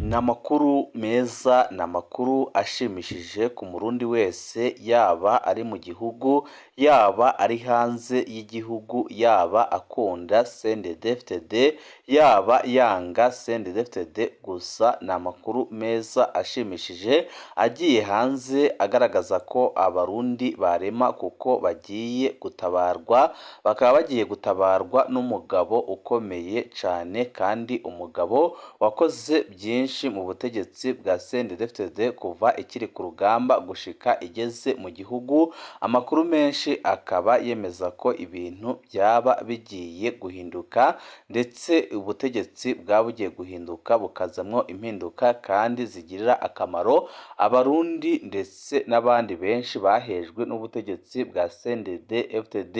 Ni amakuru meza, ni amakuru ashimishije ku murundi wese, yaba ari mu gihugu, yaba ari hanze y'igihugu, yaba akunda CNDD-FDD, yaba yanga CNDD-FDD, gusa ni amakuru meza ashimishije agiye hanze agaragaza ko abarundi barema kuko bagiye gutabarwa, bakaba bagiye gutabarwa n'umugabo ukomeye cyane kandi umugabo wakoze byinshi mu butegetsi bwa CNDD-FDD kuva ikiri ku rugamba gushika igeze mu gihugu. Amakuru menshi akaba yemeza ko ibintu byaba bigiye guhinduka ndetse ubutegetsi bwaba bugiye guhinduka bukazamwo impinduka kandi zigirira akamaro abarundi ndetse n'abandi benshi bahejwe n'ubutegetsi bwa CNDD-FDD.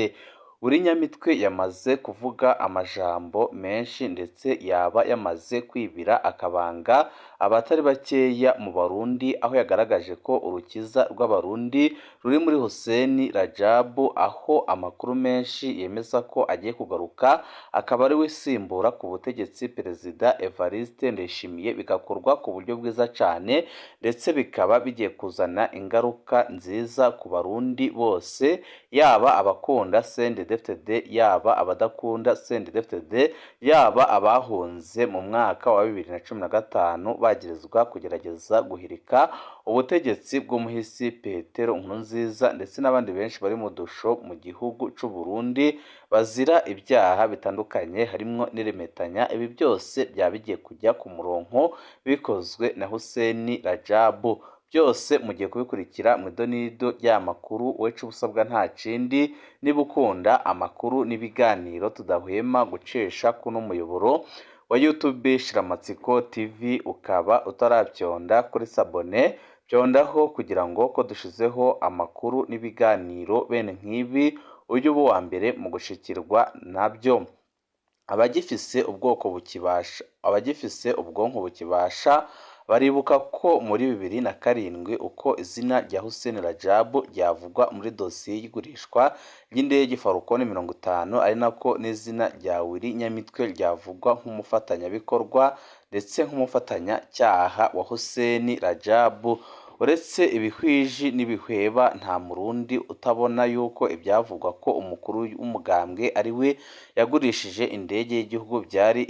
Nyamitwe yamaze kuvuga amajambo menshi ndetse yaba yamaze kwibira akabanga abatari bakeya mu Barundi, aho yagaragaje ko urukiza rw'abarundi ruri muri Hussein Rajabu, aho amakuru menshi yemeza ko agiye kugaruka akaba ari we simbura ku butegetsi Perezida Evariste Ndayishimiye, bigakorwa ku buryo bwiza cyane ndetse bikaba bigiye kuzana ingaruka nziza ku Barundi bose, yaba abakunda CNDD-FDD, yaba abadakunda CNDD-FDD, yaba abahunze mu mwaka wa 2015 bagirizwa kugerageza guhirika ubutegetsi bw'umuhisi Petero Nkurunziza ndetse n'abandi benshi bari mu dusho mu gihugu cy'u Burundi bazira ibyaha bitandukanye harimo n'iremetanya. Ibi byose byaba bigiye kujya ku murongo bikozwe na Hussein Rajabu. Byose mugiye kubikurikira mu idonido ry'amakuru. Wecu busabwa nta kindi, niba ukunda amakuru n'ibiganiro tudahwema gucesha kuno muyoboro wa YouTube Shiramatsiko TV, ukaba utarabyonda kuri sabone byondaho kugira ngo ko dushizeho amakuru n'ibiganiro bene nk'ibi ujye uba uwa mbere mu gushikirwa nabyo. Abagifise ubwonko bukibasha baribuka ko muri 2007 uko izina rya Hussein Rajabu ryavugwa muri dosiye y'igurishwa ry'indege Falcon 50, ari nako n'izina rya Willy Nyamitwe ryavugwa nk'umufatanyabikorwa ndetse nk'umufatanyacyaha wa Hussein Rajabu. Uretse ibihwiji n'ibihweba, nta murundi utabona yuko ibyavugwa ko umukuru w'umugambwe ari we yagurishije indege y'igihugu byari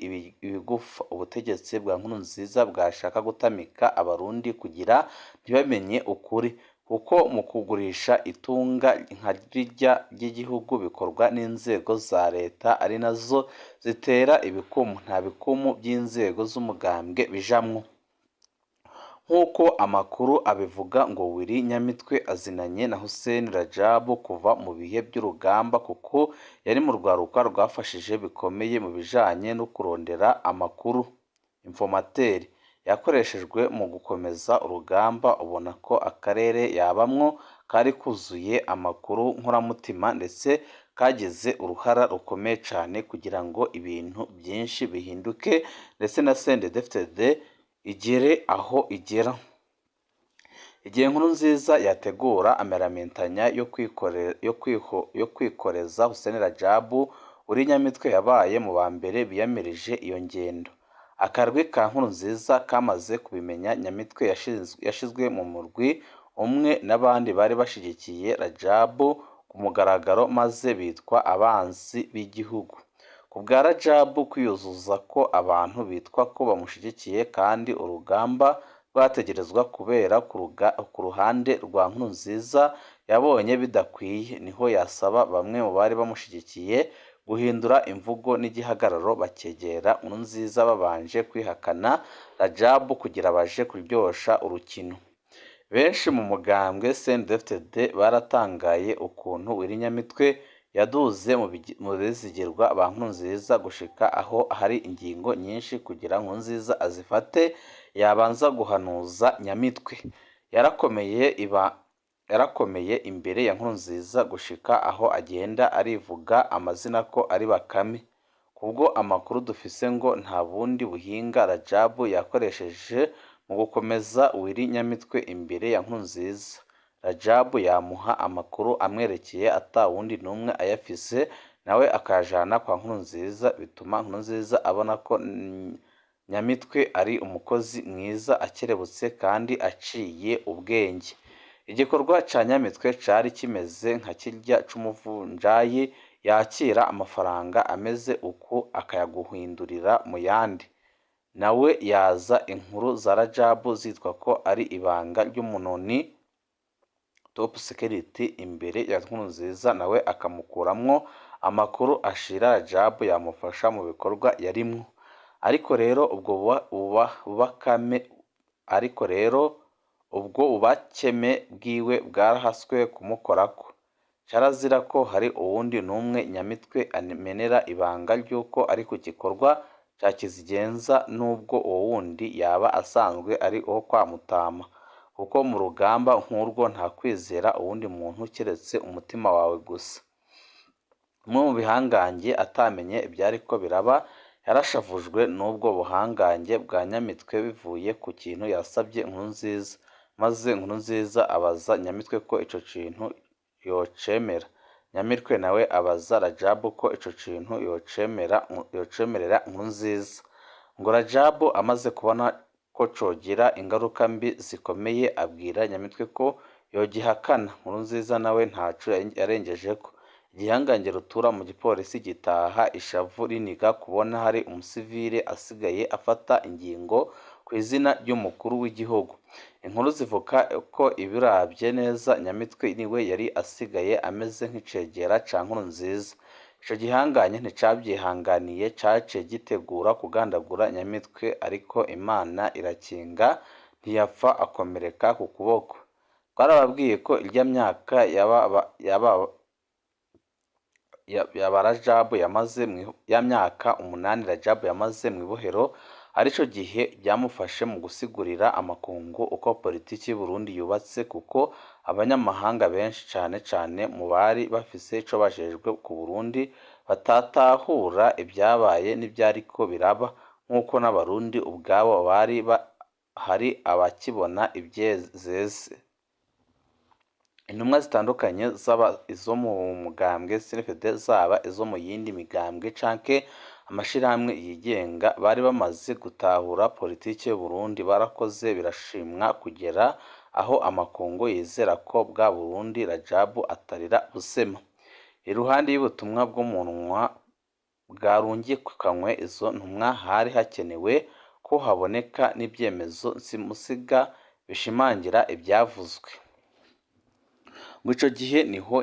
ibigufa ubutegetsi bwa Nkurunziza bwashaka gutamika abarundi kugira ntibamenye ukuri, kuko mu kugurisha itunga nka rirya ry'igihugu bikorwa n'inzego za leta ari nazo zitera ibikumu, nta bikumu by'inzego z'umugambwe bijamwo. Nk'uko amakuru abivuga ngo Willy Nyamitwe azinanye na Hussein Rajabu kuva mu bihe by'urugamba, kuko yari mu rwaruka rwafashije bikomeye mu bijanye no kurondera amakuru. Informateri yakoreshejwe mu gukomeza urugamba, ubona ko akarere yabamwo kari kuzuye amakuru nkuramutima ndetse kagize uruhara rukomeye cyane kugira ngo ibintu byinshi bihinduke ndetse na CNDD-FDD igere aho igera. Igihe Nkurunziza yategura ameramentanya yo kwikoreza Hussein Rajabu, Willy Nyamitwe yabaye mu ba mbere biyamirije iyo ngendo. Akarwi ka Nkurunziza kamaze kubimenya, Nyamitwe yashizwe mu murwi umwe n'abandi bari bashigikiye Rajabu ku mugaragaro, maze bitwa abanzi b'igihugu. Ku bwa Rajabu kwiyuzuza ko abantu bitwa ko bamushigikiye kandi urugamba rwategerezwa kubera ku ruhande rwa Nkurunziza, yabonye bidakwiye, niho yasaba bamwe mu bari bamushigikiye guhindura imvugo n'igihagararo bakegera Nkurunziza babanje kwihakana Rajabu kugira baje kuryosha urukino. Benshi mu mugambwe CNDD-FDD baratangaye ukuntu Willy Nyamitwe yaduze mu bizigirwa ba Nkurunziza gushika aho hari ingingo nyinshi kugira Nkurunziza azifate yabanza guhanuza Nyamitwe. Yarakomeye imbere ya Nkurunziza gushika aho agenda arivuga amazina ko ari Bakame. Kubwo amakuru dufise ngo nta bundi buhinga Rajabu yakoresheje mu gukomeza Willy Nyamitwe imbere ya Nkurunziza. Rajabu yamuha amakuru amwerekeye atawundi n'umwe ayafise, nawe akajana kwa Nkurunziza, bituma Nkurunziza abona ko Nyamitwe ari umukozi mwiza akerebutse kandi aciye ubwenge. Igikorwa ca Nyamitwe cari kimeze nka kirya c'umuvunjayi yakira amafaranga ameze uku akayaguhindurira mu yandi. Nawe yaza inkuru za Rajabu zitwa ko ari ibanga ry'umunoni top security imbere ya Nkurunziza, nawe akamukuramwo amakuru ashira Rajabu yamufasha mu bikorwa yarimwo. Ubwo bubakeme bwiwe bwarahaswe kumukorako. Carazira ko hari uwundi n'umwe Nyamitwe amenera ibanga ry'uko ari ku gikorwa ca Kizigenza, n'ubwo uwo wundi yaba asanzwe ari uwo kwa Mutama, kuko mu rugamba nk'urwo nta kwizera uwundi muntu keretse umutima wawe gusa. Umwe mu bihangange atamenye ivyariko biraba yarashavujwe n'ubwo buhangange bwa Nyamitwe bivuye ku kintu yasabye Nkurunziza, maze Nkurunziza abaza Nyamitwe ko ico kintu yocemera. Nyamitwe nawe abaza Rajabu ko ico kintu yocemerera Nkurunziza. Ngo Rajabu amaze kubona ko cogira ingaruka mbi zikomeye abwira Nyamitwe ko yogihakana. Nkurunziza nawe ntaco yarengejeko. Igihangange rutura mu gipolisi gitaha ishavu riniga kubona hari umusivile asigaye afata ingingo kw'izina ry'umukuru w'igihugu. Inkuru zivuga ko ibiravye neza Nyamitwe niwe yari asigaye ameze nk'icegera ca Nkurunziza. Ico gihanganye nticavyihanganiye, caciye gitegura kugandagura Nyamitwe, ariko Imana irakinga ntiyapfa akomereka ku kuboko. Twarababwiye ko irya myaka ya myaka 8 Rajabu yamaze mw'ibohero, arico gihe byamufashe mu gusigurira amakungu uko politiki y'u Burundi yubatse, kuko abanyamahanga benshi cane mu bari bafise ico bajejwe ku Burundi batatahura ibyabaye n'ivyariko biraba, nk'uko n'abarundi ubwabo hari abakibona ivyezeze. Intumwa zitandukanye zaba izo mu mugambwe CNDD zaba izo mu yindi migambwe canke amashirahamwe yigenga bari bamaze gutahura politiki y'u Burundi barakoze birashimwa kugera aho amakungu yizera ko bwa Burundi Rajabu atarira busema. Iruhande y'ubutumwa bw'umunwa bwarungikanywe izo ntumwa, hari hakenewe ko haboneka n'ivyemezo simusiga bishimangira ivyavuzwe. Ngo ico gihe niho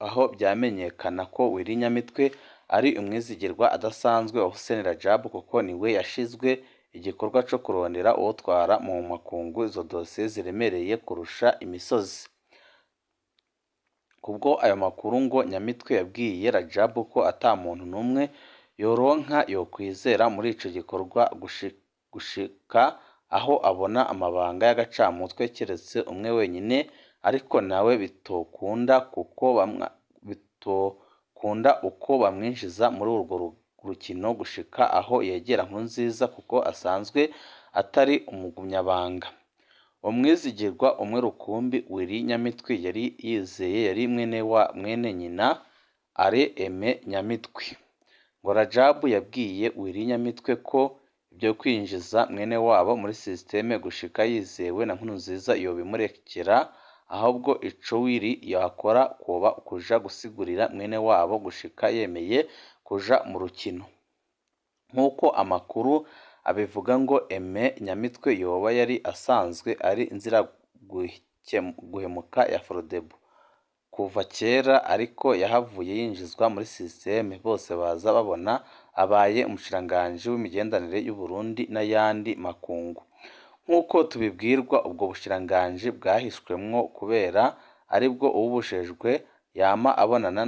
aho byamenyekana ko Willy Nyamitwe ari umwizigirwa adasanzwe wa Hussein Rajabu, kuko niwe yashizwe igikorwa co kurondera uwotwara mu makungu izo dosiye ziremereye kurusha imisozi. Kubwo ayo makuru ngo Nyamitwe yabwiye Rajabu ko ata muntu n'umwe yoronka yokwizera muri ico gikorwa gushika aho abona amabanga y'agacamutwe keretse umwe wenyine, ariko nawe bitokunda uko bamwinjiza muri urwo rukino gushika aho yegera Nkurunziza, kuko asanzwe atari umugumyabanga. Umwizigirwa umwe rukumbi Willy Nyamitwe yari yizeye yari mwene nyina Alain Aime Nyamitwe. Ngo Rajabu yabwiye Willy Nyamitwe ko ibyo kwinjiza mwene wabo muri systeme gushika yizewe na Nkurunziza yobimurekera, ahubwo ico Willy yakora koba kuja gusigurira mwene wabo gushika yemeye kuja mu rukino. Nk'uko amakuru abivuga ngo Aime Nyamitwe yoba yari asanzwe ari inzira guhemuka ya Frodebu kuva kera, ariko yahavuye yinjizwa muri systeme bose baza babona abaye umushikiranganji w'imigenderanire y'u Burundi n'ayandi makungu. Nk'uko tubibwirwa ubwo bushikiranganji bwahishwemwo kubera aribwo ububushejwe yama abonana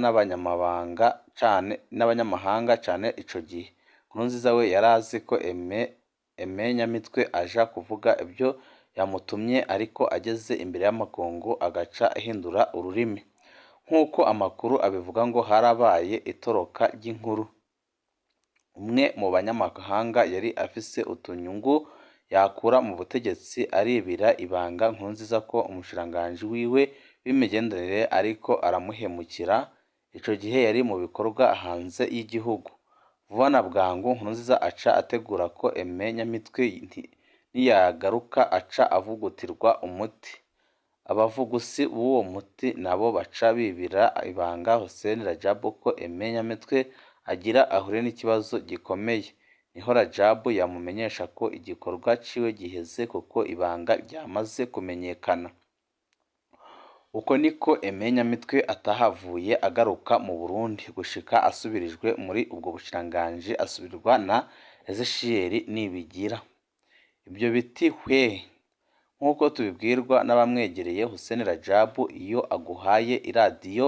n'abanyamahanga cane ico gihe. Nkurunziza we yarazi ko Aime Nyamitwe aja kuvuga ibyo yamutumye, ariko ageze imbere y'amakungu agaca ahindura ururimi. Nk'uko amakuru abivuga ngo harabaye itoroka ry'inkuru. Umwe mu banyamahanga yari afise utunyungu yakura mu butegetsi aribira ibanga Nkurunziza ko umushikiranganji wiwe w'imigenderanire ariko aramuhemukira. Ico gihe yari mu bikorwa hanze y'igihugu. vuba na bwangu Nkurunziza aca ategura ko Aime Nyamitwe niyagaruka aca avugutirwa umuti. Abavugusi b'uwo muti nabo baca bibira ibanga Hussein Rajab ko Aime Nyamitwe agira ahure n'ikibazo gikomeye. Niho Rajab yamumenyesha ko igikorwa ciwe giheze kuko ibanga ryamaze kumenyekana. Uko niko Aime Nyamitwe atahavuye agaruka mu Burundi gushika asubirijwe muri ubwo bushikiranganji asubirirwa na Ezechiel Nibigira. Ibyo biti hwe nk'uko tubibwirwa n'abamwegereye Hussein Rajab iyo aguhaye iradiyo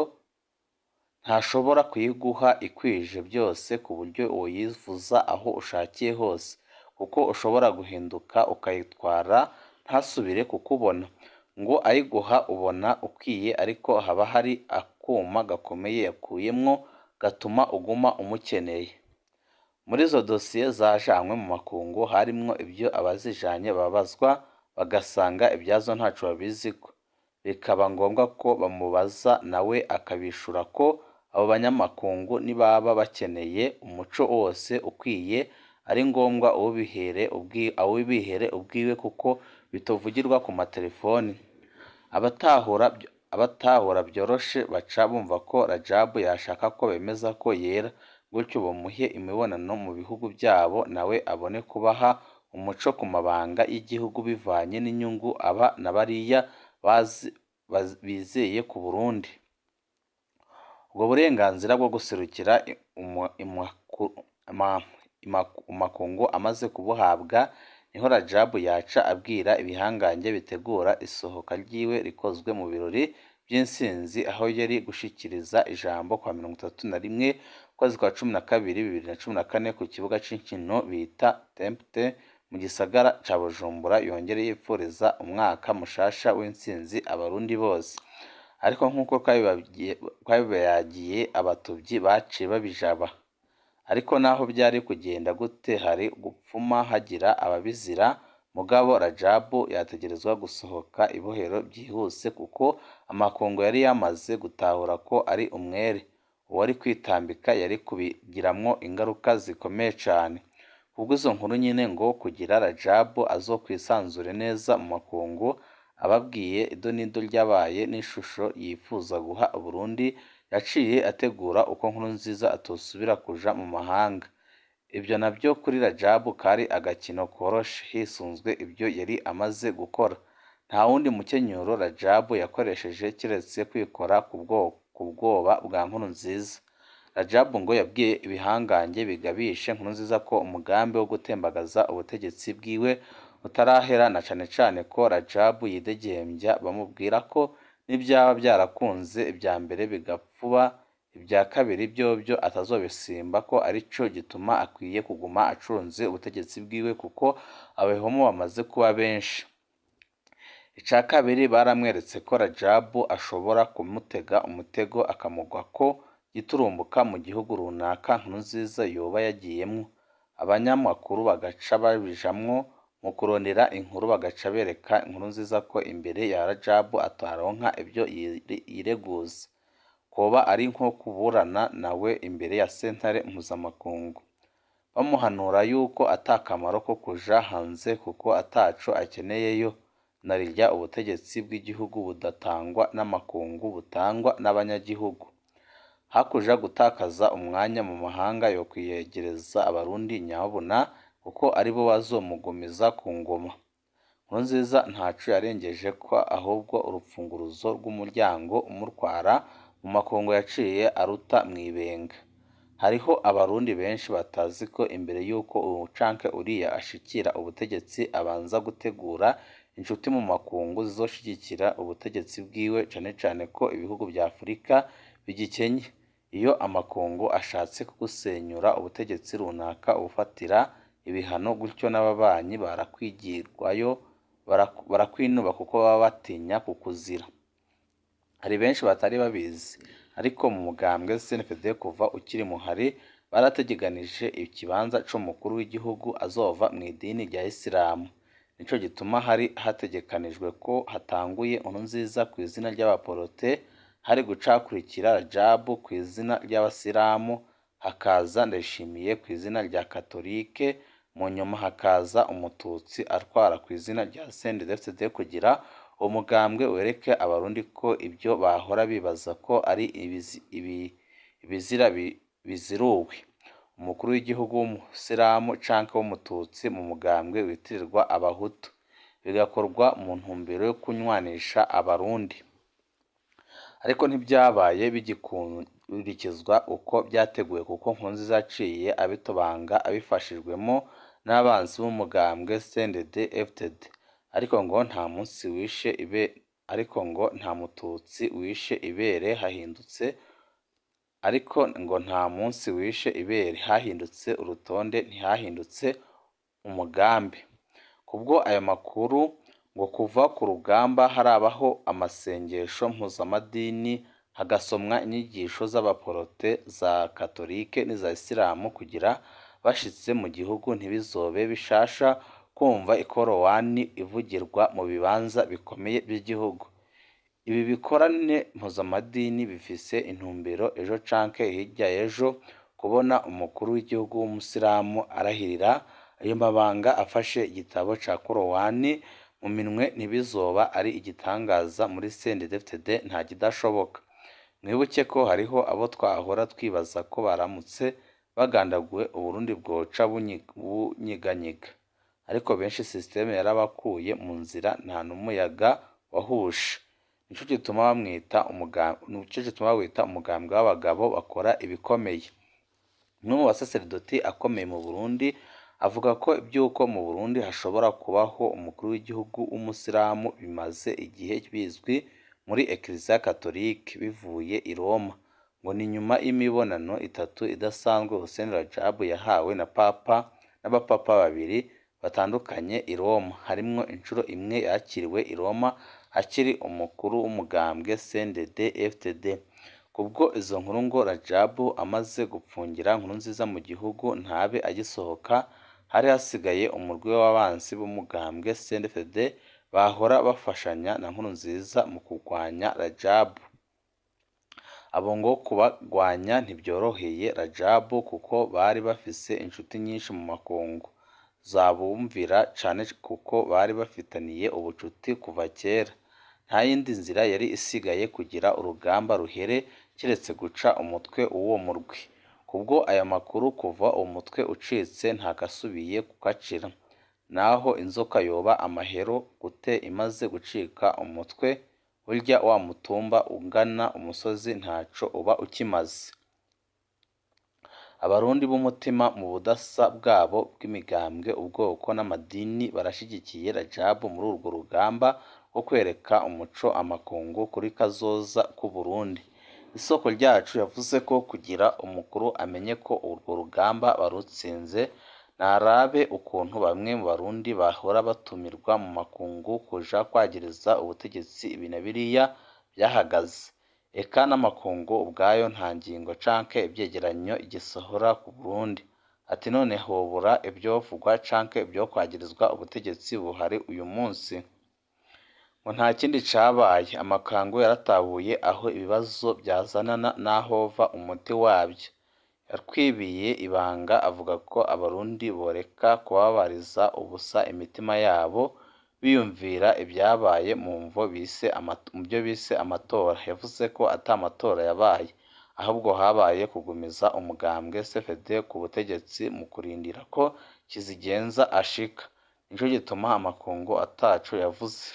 ntashobora kuyiguha ikwije byose ku buryo woyivuza aho ushakiye hose kuko ushobora guhinduka ukayitwara ntasubire kukubona ngo ayiguha ubona ukwiye ariko haba hari akuma gakomeye yakuyemwo gatuma uguma umukeneye. Muri izo dosiye zajanywe mu makungu harimwo ibyo abazijanye babazwa bagasanga ibyazo ntaco babiziko, bikaba ngombwa ko bamubaza nawe akabishura ko abo banyamakungu nibaba bakeneye umuco wose ukwiye ari ngombwa awubihere ubwiwe kuko bitovugirwa ku matelefoni. Abatahura byoroshe baca bumva ko Rajab yashaka ko bemeza ko yera gutyo bamuhe imibonano mu bihugu byabo nawe abone kubaha umuco ku mabanga y'igihugu bivanye n'inyungu aba na bariya bizeye ku Burundi. Ubwo burenganzira bwo guserukira makungu amaze kubuhabwa niho Rajab yaca abwira ibihangange bitegura isohoka ryiwe rikozwe mu birori by'insinzi aho yari gushikiriza ijambo kwa 31 kwezi kwa 12 2014 ku kibuga c'inkino bita Tempte mu gisagara ca Bujumbura yongere yipfuriza umwaka mushasha w'insinzi abarundi bose. Ariko nk'uko twabibayagiye abatuvyi baciye babijaba. Ariko naho byari kugenda gute hari gupfuma hagira ababizira mugabo Rajab yategerezwa gusohoka ibohero byihuse kuko amakungu yari yamaze gutahura ko ari umwere. Uwari kwitambika yari kubigiramwo ingaruka zikomeye cane. Kubwo izo nkuru nyine ngo kugira Rajab azokwisanzure neza mu makungu ababwiye idonido ryabaye n'ishusho yifuza guha Burundi yaciye ategura uko Nkurunziza atosubira kuja mu mahanga. Ibyo nabyo kuri Rajab kari agakino koroshe hisunzwe ibyo yari amaze gukora. Nta wundi mukenyuro Rajab yakoresheje kiretse kwikora ku bwoba bwa Nkurunziza. Rajab ngo yabwiye ibihangange bigabishe Nkurunziza ko umugambi wo gutembagaza ubutegetsi bwiwe utarahera na cane cane ko Rajab yidegembya bamubwira ko n'ibyaba byarakunze ibya mbere bigapfuba ibya kabiri byobyo atazobisimba ko arico gituma akwiye kuguma acunze ubutegetsi bwiwe kuko abehomo bamaze kuba benshi. Ica kabiri baramweretse ko Rajab ashobora kumutega umutego akamugwa ko giturumbuka mu gihugu runaka Nkurunziza yoba yagiyemwo. Abanyamakuru bagaca babijamwo mu kurondera inkuru bagaca bereka Nkurunziza ko imbere ya Rajab ataronka ibyo yireguza, koba ari nko kuburana nawe imbere ya sentare mpuzamakungu, bamuhanura yuko atakamaro ko kuja hanze kuko ataco akeneyeyo, narirya ubutegetsi bw'igihugu budatangwa n'amakungu butangwa n'abanyagihugu. Hakuja gutakaza umwanya mu mahanga yo kwiyegereza abarundi nyabuna kuko aribo bazomugumiza ku ngoma. Nkurunziza ntaco yarengeje ko ahubwo urupfunguruzo rw'umuryango umutwara mu makungu yaciye aruta mwibenga. Hariho abarundi benshi batazi ko imbere yuko ubucanke uriya ashikira ubutegetsi abanza gutegura inshuti mu makungu zizoshigikira ubutegetsi bwiwe cane cane ko ibihugu bya Afurika bigikenye. Iyo amakungu ashatse kugusenyura ubutegetsi runaka ubufatira ibihano gutyo n'ababanyi barakwigirwayo barakwinuba kuko baba batinya kukuzira. Hari benshi batari babizi ariko mu mugambwe CNDD kuva ukiri muhari barategeganije ikibanza c'umukuru w'igihugu azova mu idini rya Isilamu. Nico gituma hari hategekanijwe ko hatanguye Nkurunziza ku izina ry'abaporote hari gucakurikira Rajab ku izina ry'abasilamu hakaza Ndayishimiye ku izina rya Katolike, mu nyuma hakaza Umututsi atwara ku izina rya CNDD-FDD kugira uwo mugambwe wereke abarundi ko ibyo bahora bibaza ko ari ibizira biziruwe. Umukuru w'igihugu w'umusilamu canke w'umututsi mu mugambwe witirirwa abahutu, bigakorwa mu ntumbero yo kunywanisha abarundi. Ariko ntibyabaye bigikurikizwa uko byateguwe kuko Nkurunziza yaciye abitobanga abifashijwemo n'abanzi b'umugambwe CNDD-FDD. Ariko ngo nta mututsi wishe ibere hahindutse urutonde ntihahindutse umugambi. Kubwo ayo makuru ngo kuva ku rugamba harabaho amasengesho mpuzamadini, hagasomwa inyigisho z'abaporote za Katolike n'iza Isilamu kugira bashitse mu gihugu ntibizobe bishasha kumva ikorowani ivugirwa mu bibanza bikomeye by'igihugu. Ibi bikorane mpuzamadini bifise intumbero ejo canke hirya y'ejo kubona umukuru w'igihugu w'umusilamu arahirira ayo mabanga afashe igitabo ca korowani mu minwe. Ntibizoba ari igitangaza muri CNDD-FDD, nta kidashoboka. Mwibuke ko hariho abo twahora twibaza ko baramutse bagandaguwe Uburundi bwoca bunyiganyiga, ariko benshi systeme yarabakuye mu nzira, nta n'umuyaga wahushe. Nico gituma bawita umugambwe w'abagabo bakora ibikomeye. Umwe mu basaserdoti akomeye mu Burundi avuga ko iby'uko mu Burundi hashobora kubaho umukuru w'igihugu w'umusilamu bimaze igihe bizwi muri Eklezia Katolike bivuye i Roma, ngo ni nyuma y'imibonano itatu idasanzwe Hussein Rajab yahawe n'abapapa babiri batandukanye i Roma, harimwo inshuro imwe yakiriwe i Roma akiri umukuru w'umugambwe CNDD-FDD. Kubwo izo nkuru ngo Rajab amaze gupfungira Nkurunziza mu gihugu ntabe agisohoka, hari hasigaye umurwi w'abansi b'umugambwe CNDD-FDD bahora bafashanya na Nkurunziza mu kurwanya Rajab. Abo ngo kubagwanya ntibyoroheye Rajab kuko bari bafise inshuti nyinshi mu makungu zabumvira cane kuko bari bafitaniye ubucuti kuva kera. Nta yindi nzira yari isigaye kugira urugamba ruhere kiretse guca umutwe w'uwo murwi. Kubwo aya makuru kuva uwo mutwe ucitse ntakasubiye kukacira. Naho inzoka yoba amahero gute imaze gucika umutwe, burya wa mutumba ungana umusozi ntaco uba ukimaze. Abarundi b'umutima mu budasa bwabo bw'imigambwe, ubwoko n'amadini barashigikiye Rajab muri urwo rugamba rwo kwereka umuco amakungu kuri kazoza k'u Burundi. Isoko ryacu yavuze ko kugira umukuru amenye ko urwo rugamba barutsinze, narabe ukuntu bamwe mu Barundi bahora batumirwa mu makungu kuja kwagiriza ubutegetsi ibi na biriya byahagaze. Eka n'amakungu ubwayo nta ngingo canke ibyegeranyo igisohora ku Burundi. Ati none hobura ivyovugwa canke ibyo kwagirizwa ubutegetsi buhari uyu munsi? Ngo nta kindi cabaye, amakangu yaratabuye aho ibibazo byazanana n'ahova umuti wabyo. Yatwibiye ibanga avuga ko Abarundi boreka kubabariza ubusa imitima yabo biyumvira ibyabaye mu byo bise amatora. Yavuze ko ata amatora yabaye, ahubwo habaye kugumiza umugambwe CNDD ku butegetsi mu kurindira ko kizigenza ashika. Nico gituma amakungu ataco yavuze.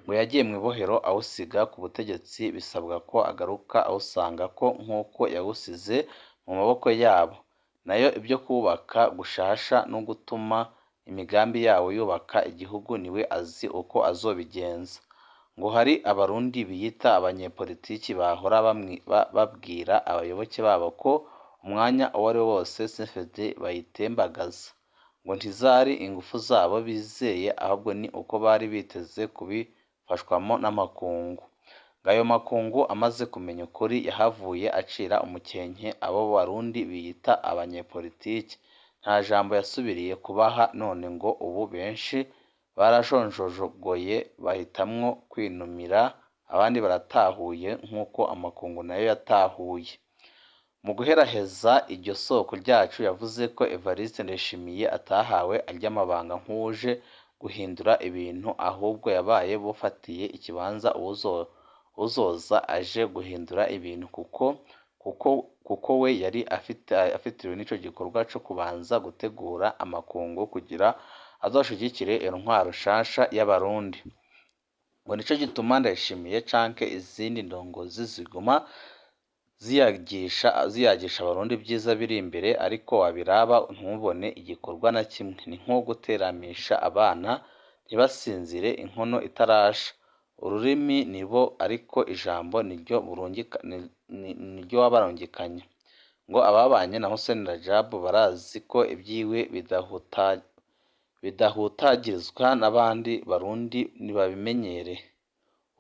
Ngo yagiye mu ibohero awusiga ku butegetsi, bisabwa ko agaruka awusanga ko nk'uko yawusize mu maboko yabo. Nayo ibyo kubaka gushasha no gutuma imigambi yawo yubaka igihugu niwe azi uko azobigenza. Ngo hari Abarundi biyita abanyepolitiki bahora babwira abayoboke babo ko umwanya uwo ari wo wose CNDD bayitembagaza. Ngo ntizari ingufu zabo bizeye, ahubwo ni uko bari biteze kubifashwamo n'amakungu. Ngayo makungu amaze kumenya ukuri yahavuye acira umukenke abo Barundi biyita abanyepolitiki. Nta jambo yasubiriye kubaha, none ngo ubu benshi barashonjojogoye bahitamwo kwinumira, abandi baratahuye nk'uko amakungu nayo yatahuye. Mu guheraheza iryo soko ryacu yavuze ko Evariste Ndayishimiye atahawe arya mabanga nk'uje guhindura ibintu ahubwo yabaye bufatiye ikibanza uzoza aje guhindura ibintu kuko we yari afitiriwe n'ico gikorwa co kubanza gutegura amakungu kugira azoshigikire intwaro nshasha y'Abarundi. Ngo nico gituma Ndayishimiye canke izindi ndongozi ziguma ziyagisha Abarundi ibyiza biri imbere ariko wabiraba ntubone igikorwa na kimwe. Ni nko guteramisha abana ntibasinzire inkono itarasha. Ururimi nibo ariko ijambo niryo wabarungikanye. Ngo ababanye na Hussein Rajab barazi ko ibyiwe bidahutagirizwa n'abandi Barundi nibabimenyere.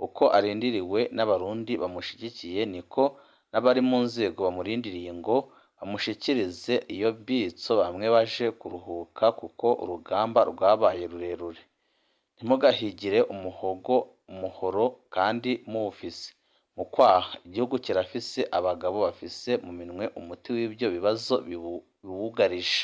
Uko arindiriwe n'Abarundi bamushigikiye niko n'abari mu nzego bamurindiriye ngo bamushikirize iyo bitso bamwe baje kuruhuka kuko urugamba rwabaye rurerure. Ntimugahigire umuhoro kandi muwufise mu kwaha. Igihugu kirafise abagabo bafise mu minwe umuti w'ibyo bibazo biwugarije.